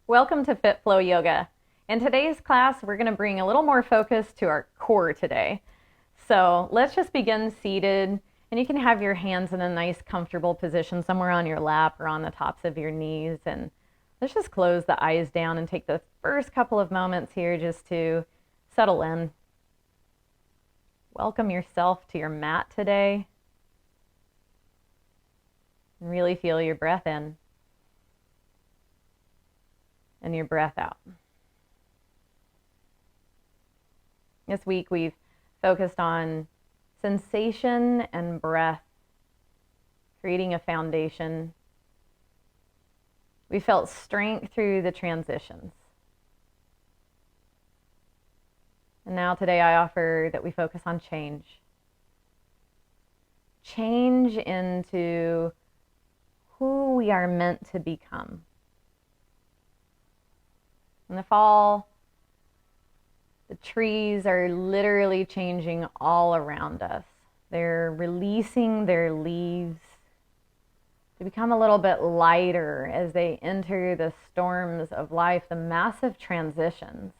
Welcome to Fit Flow Yoga. In today's class, we're going to bring a little more focus to our core today. So let's just begin seated, and you can have your hands in a nice comfortable position somewhere on your lap or on the tops of your knees. And let's just close the eyes down and take the first couple of moments here just to settle in. Welcome yourself to your mat today. And really feel your breath in and your breath out. This week we've focused on sensation and breath, creating a foundation. We felt strength through the transitions. And now today I offer that we focus on change. Change into who we are meant to become. In the fall, the trees are literally changing all around us. They're releasing their leaves to become a little bit lighter as they enter the storms of life, the massive transitions.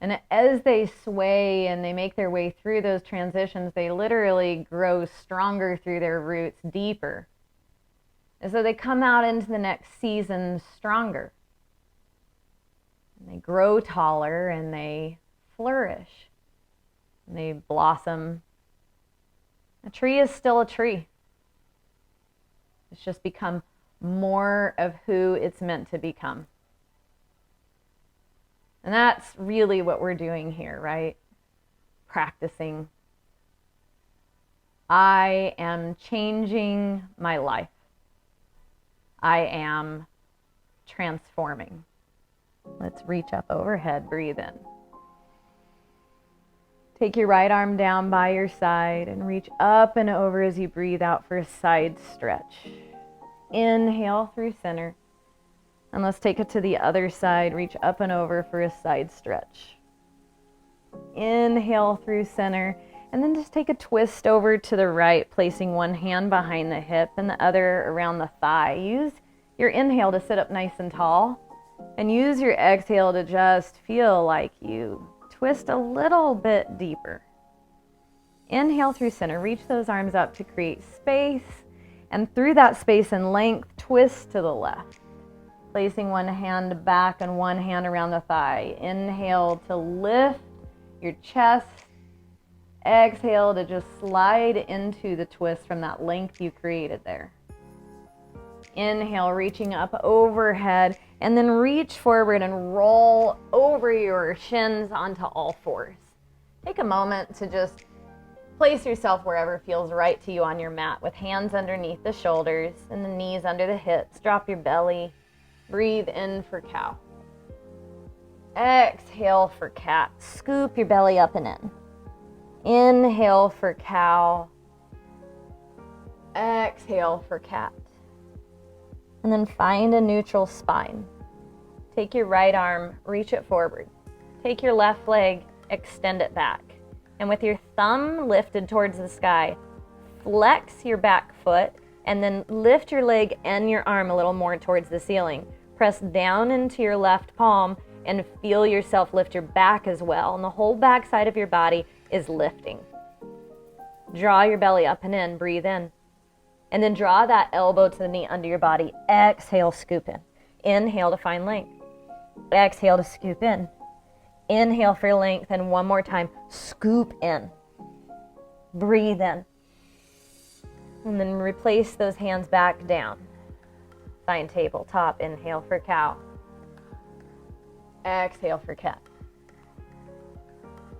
And as they sway and they make their way through those transitions, they literally grow stronger through their roots, deeper. And so they come out into the next season stronger. And they grow taller and they flourish. And they blossom. A tree is still a tree. It's just become more of who it's meant to become. And that's really what we're doing here, right? Practicing. I am changing my life. I am transforming. Let's reach up overhead, breathe in. Take your right arm down by your side and reach up and over as you breathe out for a side stretch. Inhale through center. And let's take it to the other side. Reach up and over for a side stretch. Inhale through center. And then just take a twist over to the right, placing one hand behind the hip and the other around the thigh. Use your inhale to sit up nice and tall. And use your exhale to just feel like you twist a little bit deeper. Inhale through center. Reach those arms up to create space. And through that space and length, twist to the left. Placing one hand back and one hand around the thigh. Inhale to lift your chest. Exhale to just slide into the twist from that length you created there. Inhale, reaching up overhead, and then reach forward and roll over your shins onto all fours. Take a moment to just place yourself wherever feels right to you on your mat, with hands underneath the shoulders and the knees under the hips. Drop your belly. Breathe in for cow. Exhale for cat. Scoop your belly up and in. Inhale for cow. Exhale for cat. And then find a neutral spine. Take your right arm, reach it forward. Take your left leg, extend it back. And with your thumb lifted towards the sky, flex your back foot and then lift your leg and your arm a little more towards the ceiling. Press down into your left palm and feel yourself lift your back as well. And the whole back side of your body is lifting. Draw your belly up and in, breathe in. And then draw that elbow to the knee under your body. Exhale, scoop in. Inhale to find length. Exhale to scoop in. Inhale for length, and one more time. Scoop in. Breathe in. And then replace those hands back down. Find tabletop. Inhale for cow. Exhale for cat.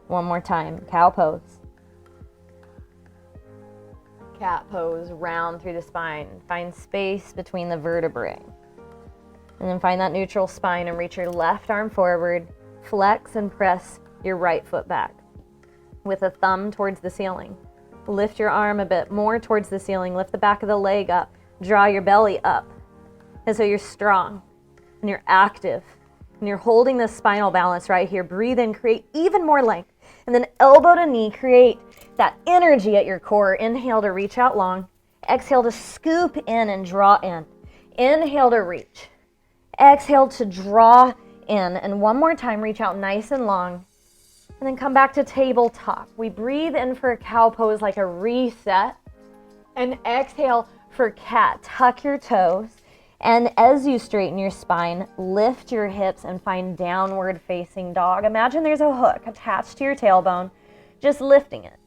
One more time. Cow pose. Cat pose, round through the spine. Find space between the vertebrae. And then find that neutral spine and reach your left arm forward. Flex and press your right foot back with a thumb towards the ceiling. Lift your arm a bit more towards the ceiling. Lift the back of the leg up. Draw your belly up. And so you're strong and you're active and you're holding this spinal balance right here. Breathe in, create even more length. And then elbow to knee, create that energy at your core. Inhale to reach out long. Exhale to scoop in and draw in. Inhale to reach. Exhale to draw in. And one more time, reach out nice and long. And then come back to tabletop. We breathe in for a cow pose like a reset. And exhale for cat. Tuck your toes. And as you straighten your spine, lift your hips and find downward facing dog. Imagine there's a hook attached to your tailbone, just lifting it.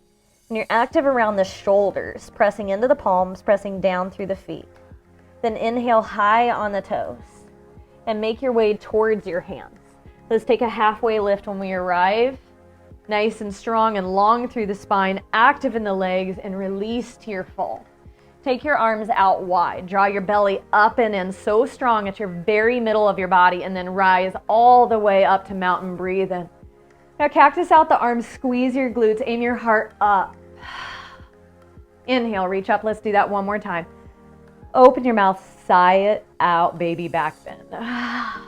And you're active around the shoulders, pressing into the palms, pressing down through the feet. Then inhale high on the toes and make your way towards your hands. Let's take a halfway lift when we arrive. Nice and strong and long through the spine, active in the legs, and release to your full. Take your arms out wide. Draw your belly up and in so strong at your very middle of your body, and then rise all the way up to mountain. Breathe in. Now cactus out the arms, squeeze your glutes, aim your heart up. Inhale, reach up. Let's do that one more time. Open your mouth, sigh it out, baby back bend.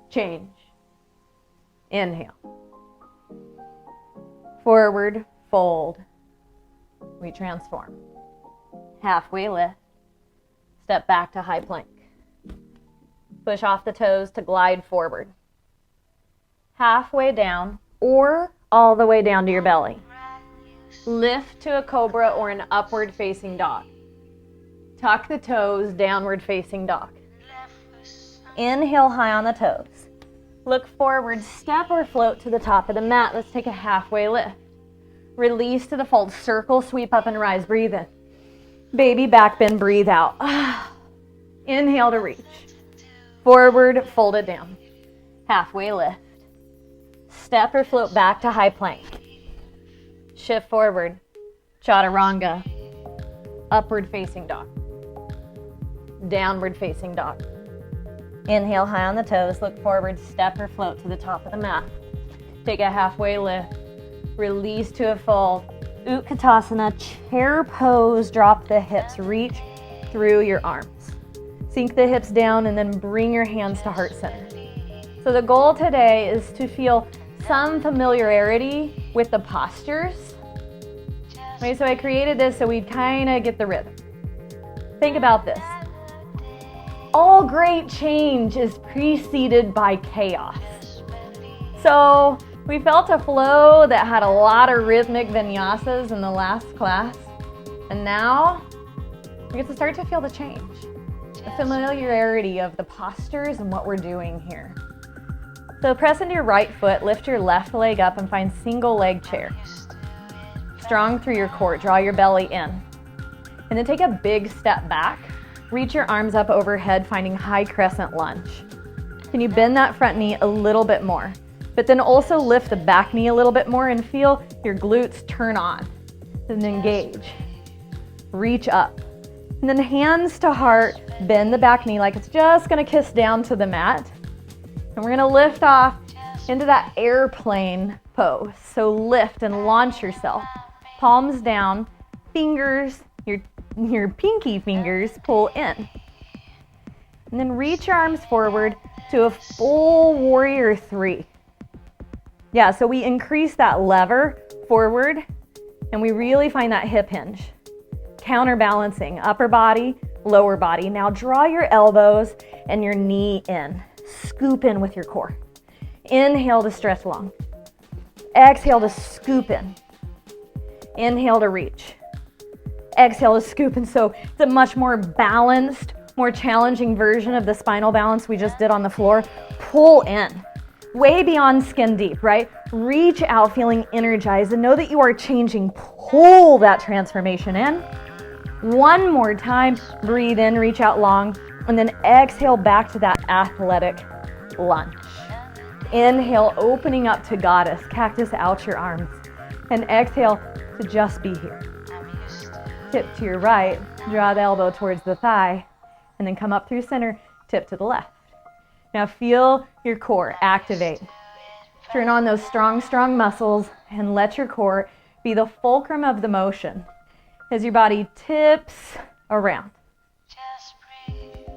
Change. Inhale. Forward, fold. We transform. Halfway lift. Step back to high plank. Push off the toes to glide forward. Halfway down or all the way down to your belly. Lift to a cobra or an upward facing dog. Tuck the toes, downward facing dog. Inhale high on the toes. Look forward, step or float to the top of the mat. Let's take a halfway lift. Release to the fold, circle, sweep up and rise. Breathe in. Baby back bend, breathe out. Inhale to reach. Forward, fold it down. Halfway lift. Step or float back to high plank. Shift forward. Chaturanga. Upward facing dog. Downward facing dog. Inhale high on the toes. Look forward, step or float to the top of the mat. Take a halfway lift. Release to a fold. Utkatasana, chair pose, drop the hips, reach through your arms. Sink the hips down and then bring your hands to heart center. So the goal today is to feel some familiarity with the postures. Okay, so I created this so we'd kind of get the rhythm. Think about this. All great change is preceded by chaos. So we felt a flow that had a lot of rhythmic vinyasas in the last class. And now we get to start to feel the change, the familiarity of the postures and what we're doing here. So press into your right foot, lift your left leg up and find single leg chair. Strong through your core, draw your belly in. And then take a big step back. Reach your arms up overhead, finding high crescent lunge. Can you bend that front knee a little bit more? But then also lift the back knee a little bit more and feel your glutes turn on and engage. Reach up. And then hands to heart, bend the back knee like it's just gonna kiss down to the mat. And we're gonna lift off into that airplane pose. So lift and launch yourself. Palms down, fingers, your pinky fingers pull in. And then reach your arms forward to a full warrior three. Yeah, so we increase that lever forward and we really find that hip hinge. Counterbalancing, upper body, lower body. Now draw your elbows and your knee in. Scoop in with your core. Inhale to stretch long. Exhale to scoop in. Inhale to reach. Exhale to scoop in. So it's a much more balanced, more challenging version of the spinal balance we just did on the floor. Pull in. Way beyond skin deep, right? Reach out feeling energized and know that you are changing. Pull that transformation in. One more time, breathe in, reach out long, and then exhale back to that athletic lunge. Inhale, opening up to goddess, cactus out your arms, and exhale to just be here. Tip to your right, draw the elbow towards the thigh, and then come up through center, tip to the left. Now feel your core activate. Turn on those strong muscles and let your core be the fulcrum of the motion as your body tips around.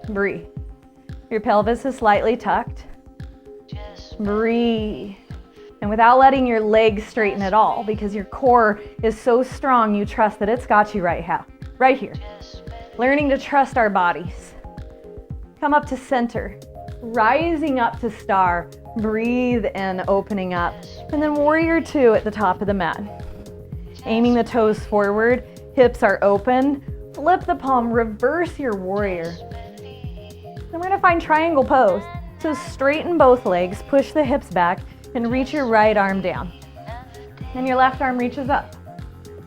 Breathe. Your pelvis is slightly tucked. Breathe. And without letting your legs straighten at all, because your core is so strong, you trust that it's got you right here. Learning to trust our bodies. Come up to center, rising up to star. Breathe in, opening up. And then warrior two at the top of the mat. Aiming the toes forward, hips are open. Flip the palm, reverse your warrior. Then we're gonna find triangle pose. So straighten both legs, push the hips back, and reach your right arm down. And your left arm reaches up.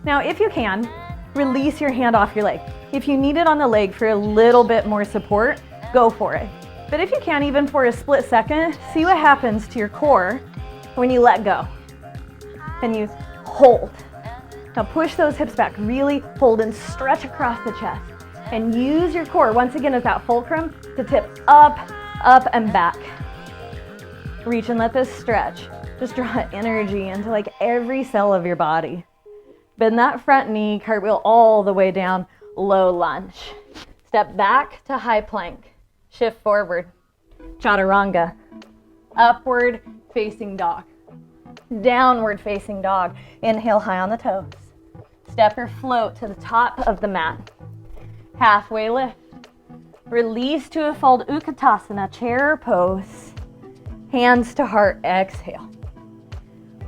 Now, if you can, release your hand off your leg. If you need it on the leg for a little bit more support, go for it. But if you can, even for a split second, see what happens to your core when you let go. And you hold. Now push those hips back, really hold and stretch across the chest. And use your core, once again, as that fulcrum to tip up, up and back. Reach and let this stretch. Just draw energy into like every cell of your body. Bend that front knee, cartwheel all the way down, low lunge. Step back to high plank. Shift forward. Chaturanga. Upward facing dog. Downward facing dog. Inhale high on the toes. Step or float to the top of the mat. Halfway lift. Release to a fold Utkatasana, chair pose. Hands to heart, exhale.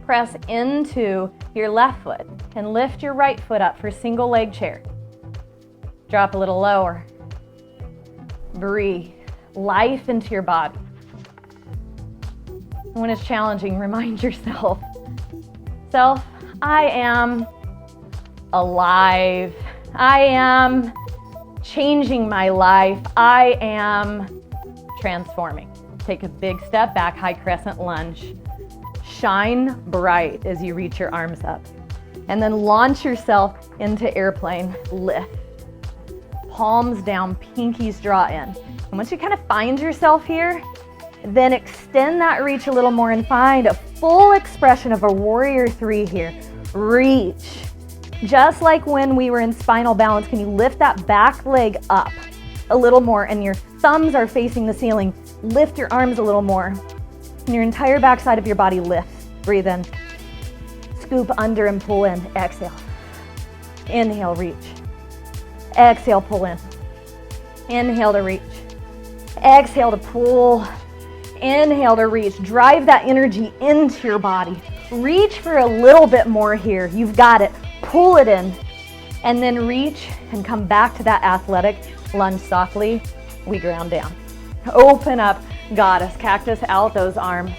Press into your left foot and lift your right foot up for single leg chair. Drop a little lower. Breathe life into your body. When it's challenging, remind yourself, I am alive. I am changing my life. I am transforming. Take a big step back, high crescent lunge. Shine bright as you reach your arms up. And then launch yourself into airplane lift. Palms down, pinkies draw in. And once you kind of find yourself here, then extend that reach a little more and find a full expression of a warrior three here. Reach. Just like when we were in spinal balance, can you lift that back leg up a little more and your thumbs are facing the ceiling? Lift your arms a little more. And your entire backside of your body lifts. Breathe in. Scoop under and pull in. Exhale. Inhale, reach. Exhale, pull in. Inhale to reach. Exhale to pull. Inhale to reach. Drive that energy into your body. Reach for a little bit more here. You've got it. Pull it in. And then reach and come back to that athletic lunge softly. We ground down. Open up, goddess. Cactus out those arms.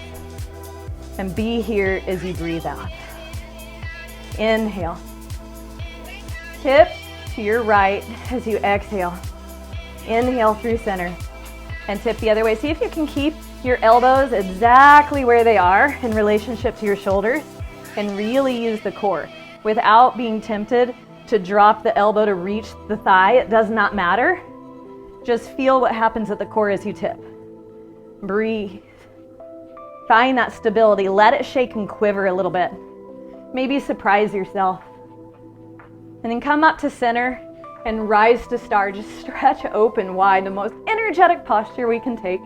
And be here as you breathe out. Inhale. Tip to your right as you exhale. Inhale through center. And tip the other way. See if you can keep your elbows exactly where they are in relationship to your shoulders and really use the core without being tempted to drop the elbow to reach the thigh. It does not matter. Just feel what happens at the core as you tip. Breathe. Find that stability. Let it shake and quiver a little bit. Maybe surprise yourself. And then come up to center and rise to star. Just stretch open wide, the most energetic posture we can take.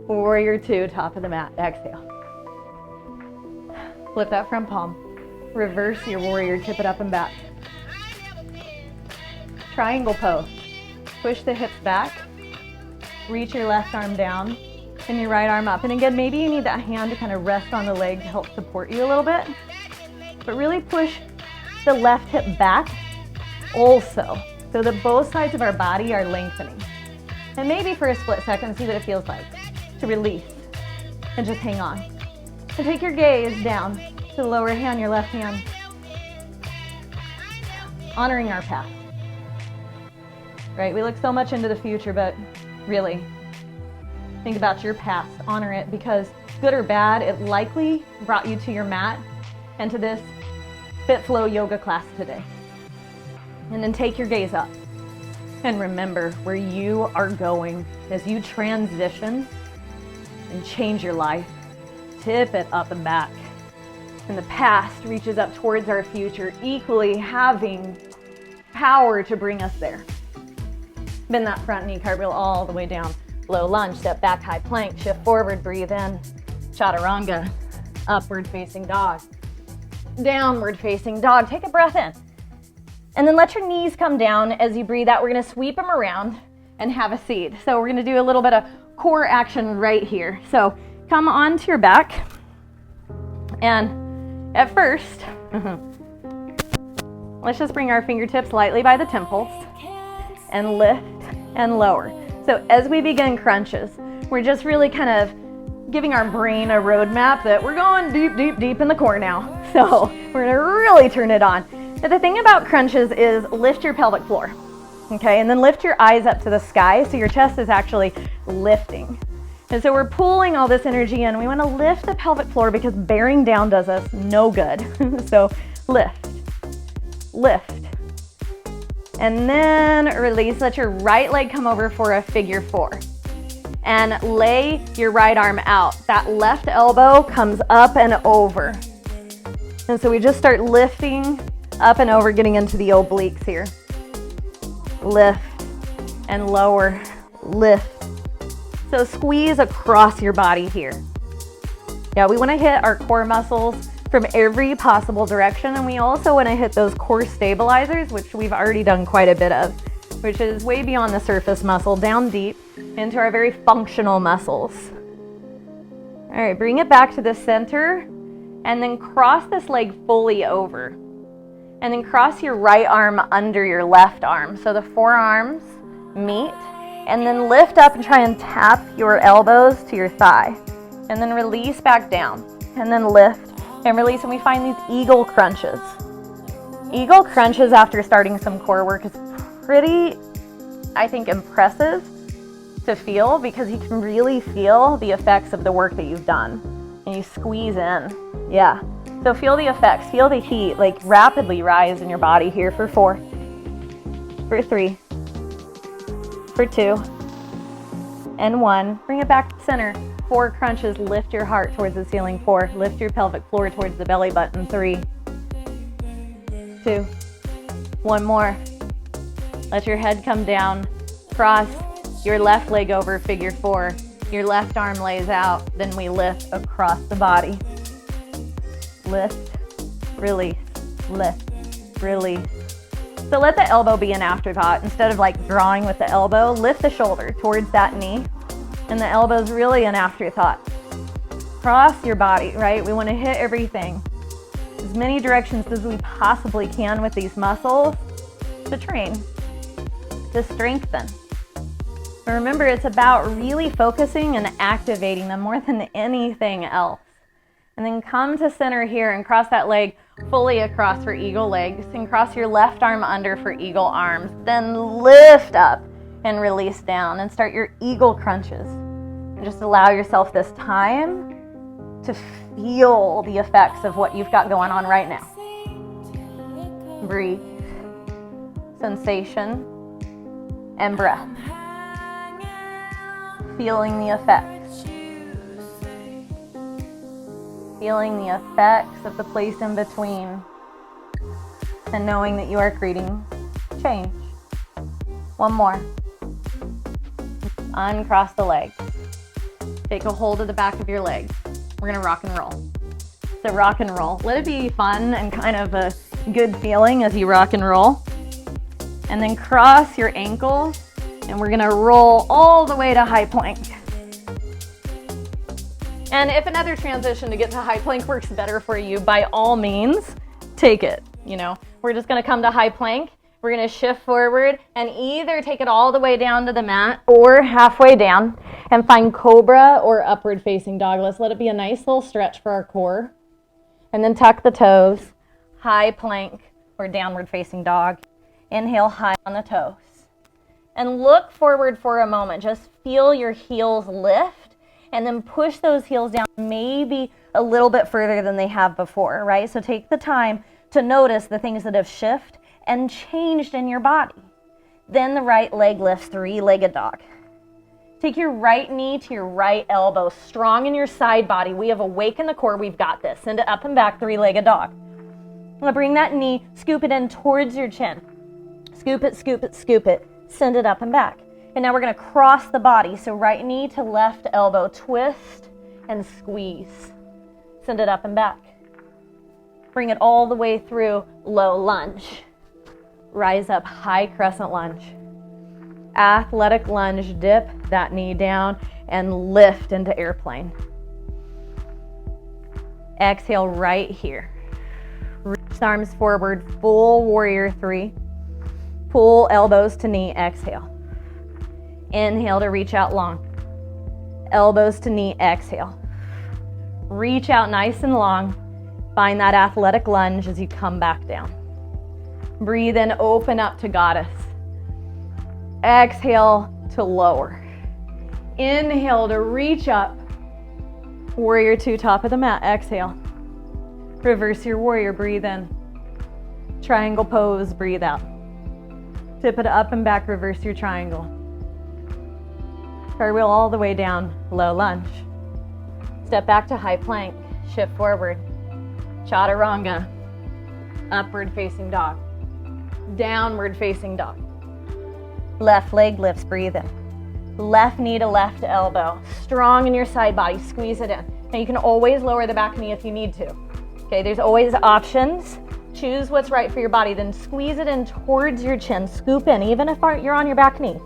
Warrior two, top of the mat. Exhale. Flip that front palm. Reverse your warrior, tip it up and back. Triangle pose. Push the hips back. Reach your left arm down and your right arm up. And again, maybe you need that hand to kind of rest on the leg to help support you a little bit. But really push the left hip back also, so that both sides of our body are lengthening. And maybe for a split second, see what it feels like to release and just hang on. And take your gaze down to the lower hand, your left hand. Honoring our path. Right? We look so much into the future, but really, think about your past. Honor it, because good or bad, it likely brought you to your mat and to this Fit Flow yoga class today. And then take your gaze up and remember where you are going as you transition and change your life. Tip it up and back. And the past reaches up towards our future, equally having power to bring us there. Bend that front knee, cartwheel all the way down. Low lunge, step back, high plank, shift forward, breathe in. Chaturanga, upward facing dog. Downward facing dog. Take a breath in. And then let your knees come down as you breathe out. We're gonna sweep them around. and have a seat. So we're gonna do a little bit of core action right here. So come onto your back, and at first, let's just bring our fingertips lightly by the temples and lift and lower. So as we begin crunches, we're just really kind of giving our brain a roadmap that we're going deep, deep, deep in the core now. So we're gonna really turn it on. But the thing about crunches is lift your pelvic floor, okay? And then lift your eyes up to the sky so your chest is actually lifting. And so we're pulling all this energy in. We wanna lift the pelvic floor because bearing down does us no good. So lift, lift. And then release, let your right leg come over for a figure 4. And lay your right arm out. That left elbow comes up and over. And so we just start lifting up and over, getting into the obliques here. Lift and lower, lift. So squeeze across your body here. Yeah, we wanna hit our core muscles from every possible direction, and we also wanna hit those core stabilizers, which we've already done quite a bit of, which is way beyond the surface muscle, down deep into our very functional muscles. All right, bring it back to the center, and then cross this leg fully over. And then cross your right arm under your left arm. So the forearms meet, and then lift up and try and tap your elbows to your thigh. And then release back down, and then lift and release, and we find these eagle crunches. Eagle crunches after starting some core work is pretty, I think, impressive to feel because you can really feel the effects of the work that you've done. And you squeeze in, yeah. So feel the effects, feel the heat like rapidly rise in your body here for 4, for 3, for 2, and 1. Bring it back to center. 4 crunches, lift your heart towards the ceiling. 4, lift your pelvic floor towards the belly button. 3, 2, 1 more. Let your head come down. Cross your left leg over, figure 4. Your left arm lays out, then we lift across the body. Lift, release, lift, release. So let the elbow be an afterthought. Instead of like drawing with the elbow, lift the shoulder towards that knee, and the elbow's really an afterthought. Cross your body, right? We want to hit everything. As many directions as we possibly can with these muscles to train, to strengthen. But remember, it's about really focusing and activating them more than anything else. And then come to center here and cross that leg fully across for eagle legs, and cross your left arm under for eagle arms. Then lift up and release down and start your eagle crunches. And just allow yourself this time to feel the effects of what you've got going on right now. Breathe, sensation, and breath. Feeling the effects. Feeling the effects of the place in between, and knowing that you are creating change. 1 more. Uncross the legs. Take a hold of the back of your legs. We're gonna rock and roll. So rock and roll. Let it be fun and kind of a good feeling as you rock and roll. And then cross your ankles, and we're gonna roll all the way to high plank. And if another transition to get to high plank works better for you, by all means, take it. You know, we're just gonna come to high plank. We're gonna shift forward and either take it all the way down to the mat or halfway down and find cobra or upward facing dog. Let's let it be a nice little stretch for our core. And then tuck the toes, high plank or downward facing dog. Inhale high on the toes. And look forward for a moment. Just feel your heels lift. And then push those heels down maybe a little bit further than they have before, right? So take the time to notice the things that have shifted and changed in your body. Then the right leg lifts, 3-legged dog. Take your right knee to your right elbow, strong in your side body. We have awakened the core, we've got this. Send it up and back, 3-legged dog. I'm gonna bring that knee, scoop it in towards your chin. Scoop it, scoop it, scoop it. Send it up and back. And now we're gonna cross the body. So right knee to left elbow, twist and squeeze. Send it up and back. Bring it all the way through, low lunge. Rise up, high crescent lunge. Athletic lunge, dip that knee down and lift into airplane. Exhale right here. Reach the arms forward, full warrior three. Pull elbows to knee, exhale. Inhale to reach out long. Elbows to knee, exhale. Reach out nice and long. Find that athletic lunge as you come back down. Breathe in, open up to goddess. Exhale to lower. Inhale to reach up. Warrior two, top of the mat, exhale. Reverse your warrior, breathe in. Triangle pose, breathe out. Tip it up and back, reverse your triangle. Cartwheel all the way down, low lunge. Step back to high plank, shift forward. Chaturanga, upward facing dog. Downward facing dog. Left leg lifts, breathe in. Left knee to left elbow. Strong in your side body, squeeze it in. Now you can always lower the back knee if you need to. Okay, there's always options. Choose what's right for your body, then squeeze it in towards your chin. Scoop in, even if you're on your back knee.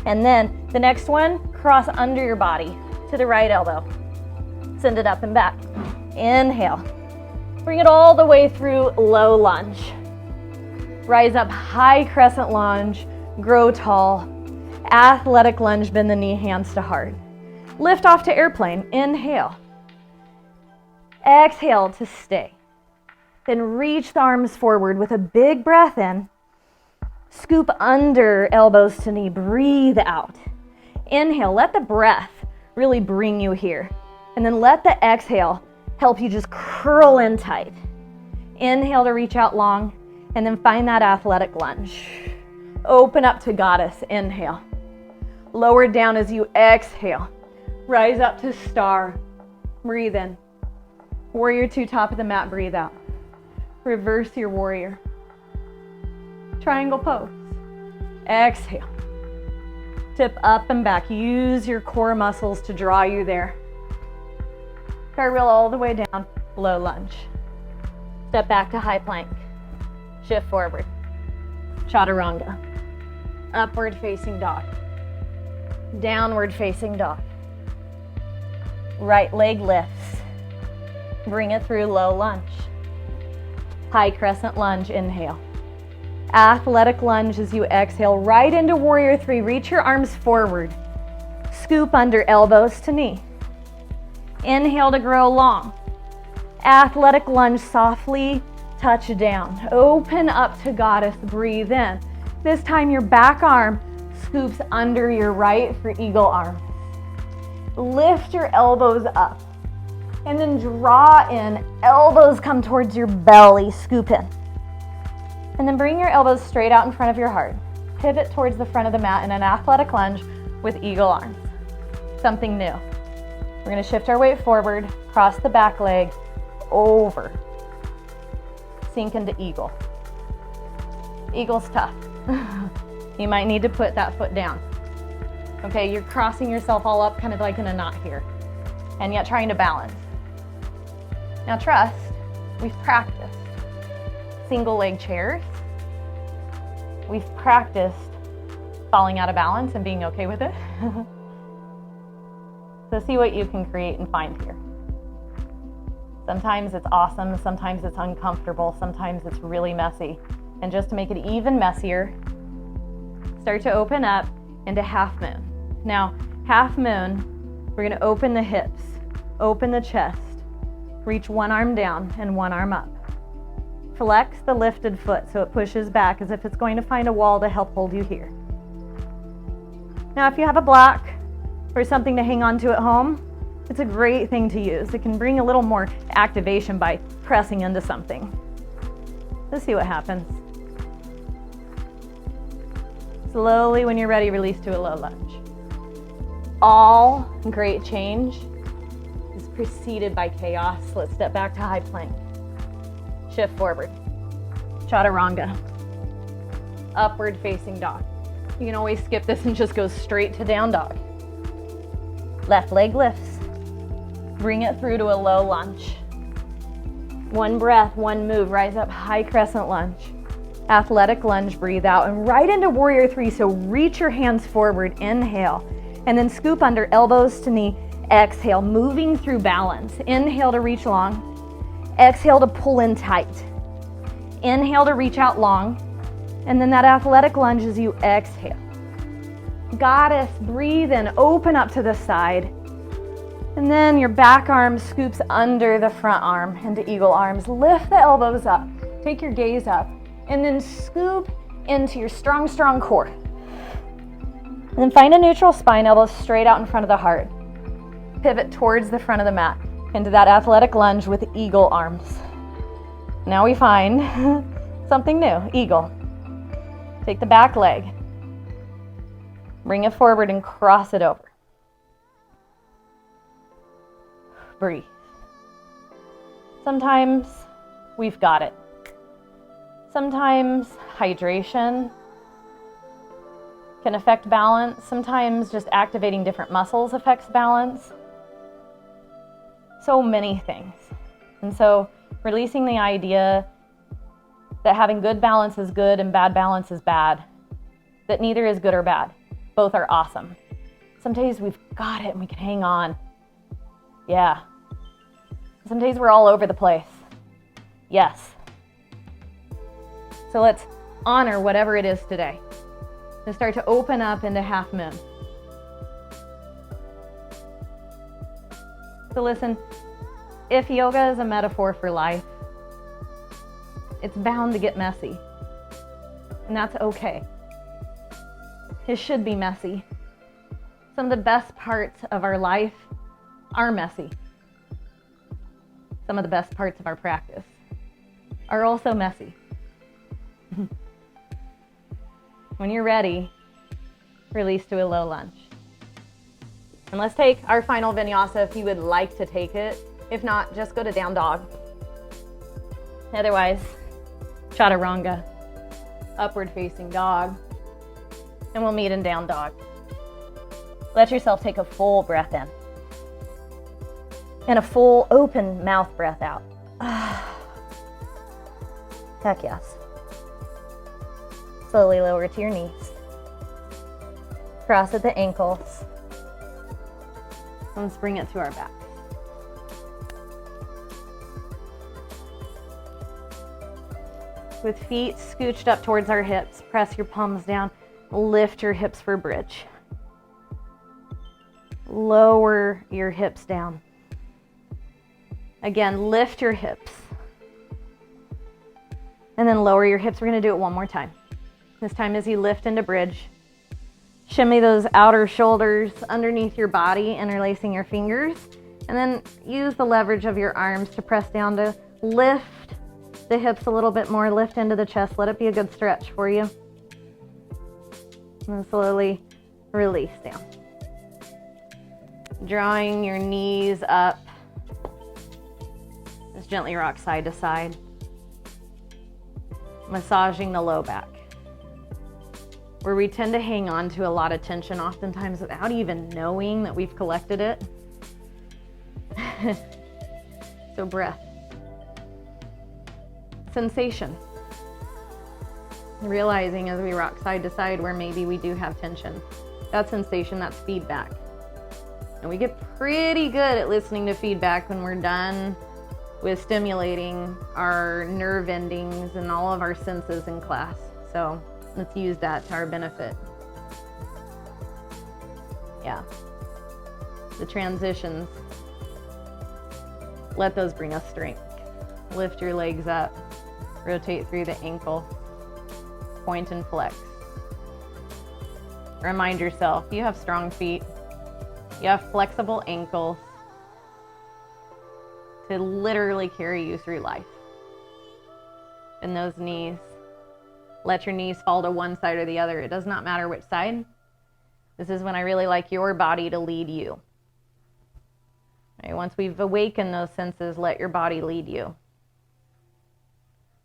And then the next one, cross under your body to the right elbow. Send it up and back. Inhale. Bring it all the way through low lunge. Rise up, high crescent lunge, grow tall. Athletic lunge, bend the knee, hands to heart. Lift off to airplane, inhale. Exhale to stay. Then reach the arms forward with a big breath in. Scoop under, elbows to knee, breathe out. Inhale, let the breath really bring you here. And then let the exhale help you just curl in tight. Inhale to reach out long, and then find that athletic lunge. Open up to goddess, inhale. Lower down as you exhale. Rise up to star, breathe in. Warrior two, top of the mat, breathe out. Reverse your warrior. Triangle pose. Exhale. Tip up and back. Use your core muscles to draw you there. Cartwheel all the way down, low lunge. Step back to high plank. Shift forward. Chaturanga. Upward facing dog. Downward facing dog. Right leg lifts. Bring it through low lunge. High crescent lunge, inhale. Athletic lunge as you exhale right into warrior three. Reach your arms forward. Scoop under, elbows to knee. Inhale to grow long. Athletic lunge, softly touch down. Open up to goddess, breathe in. This time your back arm scoops under your right for eagle arm. Lift your elbows up. And then draw in, elbows come towards your belly, scoop in. And then bring your elbows straight out in front of your heart. Pivot towards the front of the mat in an athletic lunge with eagle arms. Something new. We're gonna shift our weight forward, cross the back leg, over. Sink into eagle. Eagle's tough. You might need to put that foot down. Okay, you're crossing yourself all up kind of like in a knot here, and yet trying to balance. Now trust, we've practiced single leg chairs. We've practiced falling out of balance and being okay with it. So see what you can create and find here. Sometimes it's awesome, sometimes it's uncomfortable, sometimes it's really messy. And just to make it even messier, start to open up into half moon. Now, half moon, we're gonna open the hips, open the chest, reach one arm down and one arm up. Flex the lifted foot so it pushes back as if it's going to find a wall to help hold you here. Now, if you have a block or something to hang on to at home, it's a great thing to use. It can bring a little more activation by pressing into something. Let's see what happens. Slowly, when you're ready, release to a low lunge. All great change is preceded by chaos. Let's step back to high plank. Shift forward. Chaturanga. Upward facing dog. You can always skip this and just go straight to down dog. Left leg lifts. Bring it through to a low lunge. One breath, one move. Rise up, high crescent lunge. Athletic lunge, breathe out, and right into warrior three. So reach your hands forward, inhale, and then scoop under, elbows to knee, exhale, moving through balance. Inhale to reach long, exhale to pull in tight. Inhale to reach out long, and then that athletic lunge as you exhale. Goddess, breathe in, open up to the side. And then your back arm scoops under the front arm into eagle arms. Lift the elbows up, take your gaze up, and then scoop into your strong, strong core. And then find a neutral spine, elbows straight out in front of the heart. Pivot towards the front of the mat into that athletic lunge with eagle arms. Now we find something new, eagle. Take the back leg, bring it forward and cross it over. Breathe. Sometimes we've got it. Sometimes hydration can affect balance. Sometimes just activating different muscles affects balance. So many things. And so releasing the idea that having good balance is good and bad balance is bad. That neither is good or bad. Both are awesome. Some days we've got it and we can hang on. Yeah. Some days we're all over the place. Yes. So let's honor whatever it is today. And start to open up into half moon. So listen, if yoga is a metaphor for life, it's bound to get messy. And that's okay. It should be messy. Some of the best parts of our life are messy. Some of the best parts of our practice are also messy. When you're ready, release to a low lunge. And let's take our final vinyasa if you would like to take it. If not, just go to down dog. Otherwise, chaturanga, upward facing dog, and we'll meet in down dog. Let yourself take a full breath in and a full open mouth breath out. Heck yes. Slowly lower to your knees. Cross at the ankles. Let's bring it to our back. With feet scooched up towards our hips, press your palms down. Lift your hips for bridge. Lower your hips down. Again, lift your hips. And then lower your hips. We're going to do it one more time. This time as you lift into bridge, shimmy those outer shoulders underneath your body, interlacing your fingers, and then use the leverage of your arms to press down to lift the hips a little bit more, lift into the chest, let it be a good stretch for you. And then slowly release down. Drawing your knees up. Just gently rock side to side. Massaging the low back, where we tend to hang on to a lot of tension oftentimes without even knowing that we've collected it. So breath. Sensation. Realizing as we rock side to side where maybe we do have tension. That's sensation, that's feedback. And we get pretty good at listening to feedback when we're done with stimulating our nerve endings and all of our senses in class. So let's use that to our benefit. Yeah. The transitions, let those bring us strength. Lift your legs up, rotate through the ankle, point and flex. Remind yourself, you have strong feet, you have flexible ankles to literally carry you through life. And those knees, let your knees fall to one side or the other. It does not matter which side. This is when I really like your body to lead you. Right, once we've awakened those senses, let your body lead you.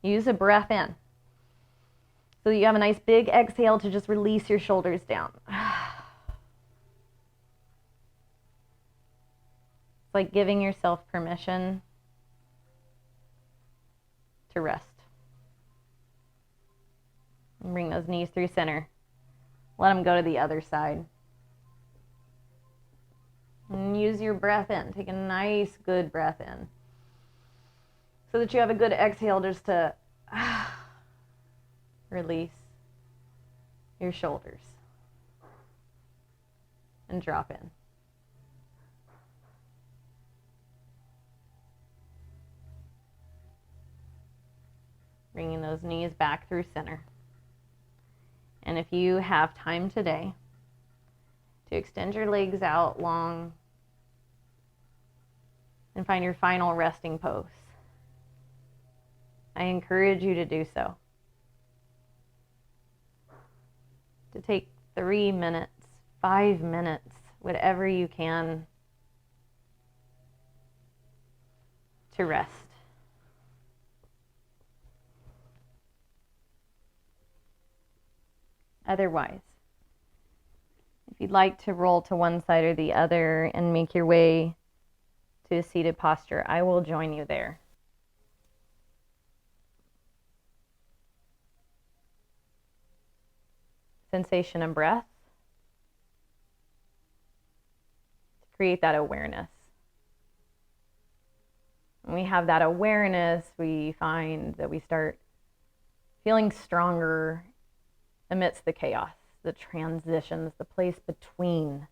Use a breath in. So you have a nice big exhale to just release your shoulders down. It's like giving yourself permission to rest. And bring those knees through center. Let them go to the other side. And use your breath in. Take a nice, good breath in. So that you have a good exhale just to release your shoulders. And drop in. Bringing those knees back through center. And if you have time today to extend your legs out long and find your final resting pose, I encourage you to do so. To take 3 minutes, 5 minutes, whatever you can to rest. Otherwise, if you'd like to roll to one side or the other and make your way to a seated posture, I will join you there. Sensation and breath. To create that awareness. When we have that awareness, we find that we start feeling stronger amidst the chaos, the transitions, the place between.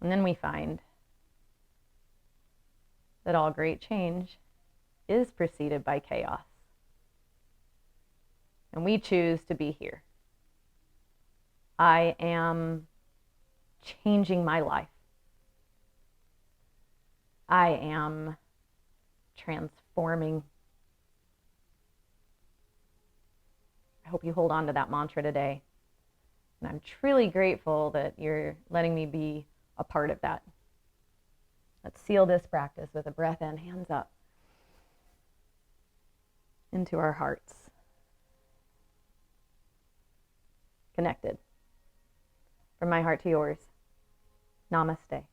And then we find that all great change is preceded by chaos. And we choose to be here. I am changing my life. I am transforming. I hope you hold on to that mantra today. And I'm truly grateful that you're letting me be a part of that. Let's seal this practice with a breath in, hands up, into our hearts. Connected. From my heart to yours. Namaste.